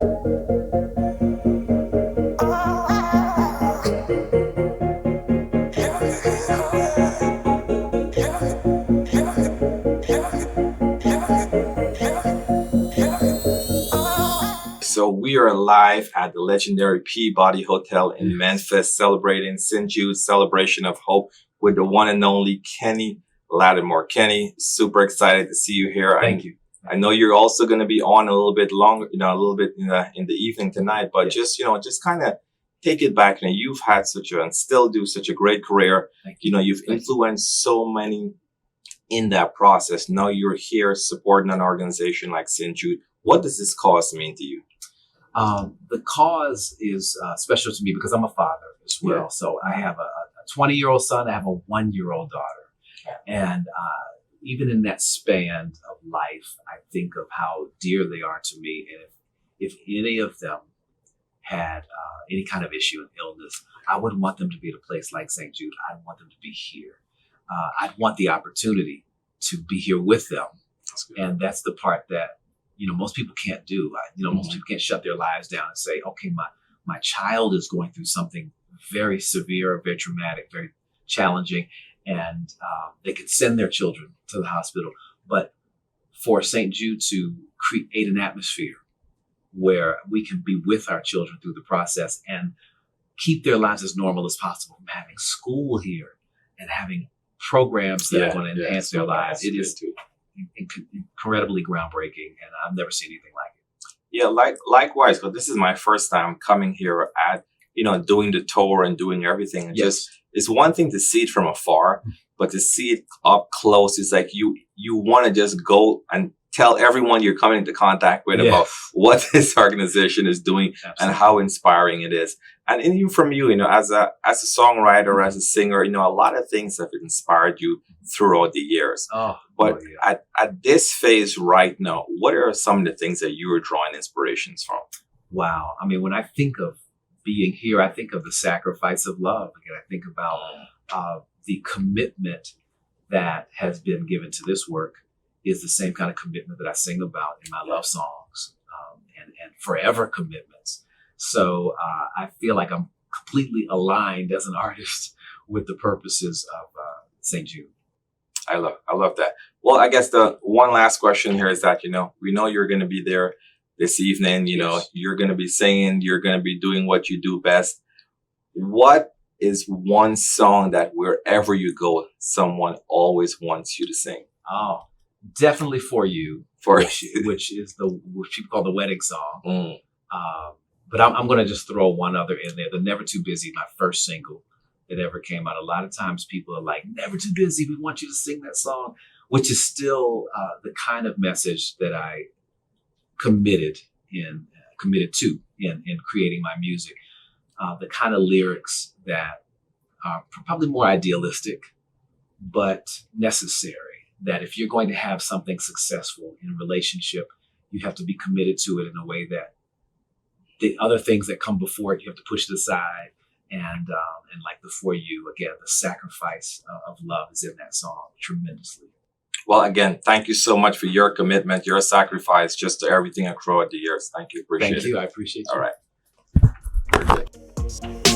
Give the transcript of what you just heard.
So we are live at the legendary Peabody Hotel in Memphis, celebrating St Jude Celebration of Hope with the one and only Kenny Lattimore. Kenny, super excited to see you here. Thank you. I know you're also going to be on a little bit longer, a little bit in the evening tonight, but Yes. just kind of take it back. You've had and still do such a great career. You've influenced so many in that process. Now you're here supporting an organization like St Jude. What does this cause mean to you? The cause is special to me because I'm a father as well. Yeah. So I have a 20-year-old son. I have a 1-year-old daughter. And even in that span of life, I think of how dear they are to me. And if any of them had any kind of issue and illness, I wouldn't want them to be at a place like St. Jude. I'd want them to be here. I'd want the opportunity to be here with them. And that's the part that most people can't do. Most people can't shut their lives down and say, okay, my child is going through something very severe, very traumatic, very challenging, and they could send their children to the hospital. But for St. Jude to create an atmosphere where we can be with our children through the process and keep their lives as normal as possible, from having school here and having programs that are going to enhance their lives, it is incredibly groundbreaking, and I've never seen anything like it. Yeah, likewise, but this is my first time coming here at doing the tour and doing everything. And just it's one thing to see it from afar, but to see it up close is like you want to just go and tell everyone you're coming into contact with about what this organization is doing. Absolutely. And how inspiring it is. And even from you, as a songwriter, as a singer, a lot of things have inspired you throughout the years. But at this phase right now, what are some of the things that you are drawing inspirations from? Wow. I mean, when I think of being here, I think of the sacrifice of love. Again, I think about the commitment that has been given to this work is the same kind of commitment that I sing about in my love songs, and forever commitments. So I feel like I'm completely aligned as an artist with the purposes of St. Jude. I love that. Well, I guess the one last question here is that, we know you're going to be there this evening. You're going to be singing, you're going to be doing what you do best. What is one song that wherever you go, someone always wants you to sing? Oh, definitely For You, which is which people call the wedding song. But I'm going to just throw one other in there. The Never Too Busy, my first single that ever came out. A lot of times people are like, never too busy, we want you to sing that song, which is still the kind of message that I committed to in creating my music. The kind of lyrics that are probably more idealistic, but necessary. That if you're going to have something successful in a relationship, you have to be committed to it in a way that the other things that come before it, you have to push it aside. And like the For You, again, the sacrifice of love is in that song tremendously. Well, again, thank you so much for your commitment, your sacrifice, just to everything across the years. Thank you. Appreciate it. Thank you. I appreciate you. All right. Perfect.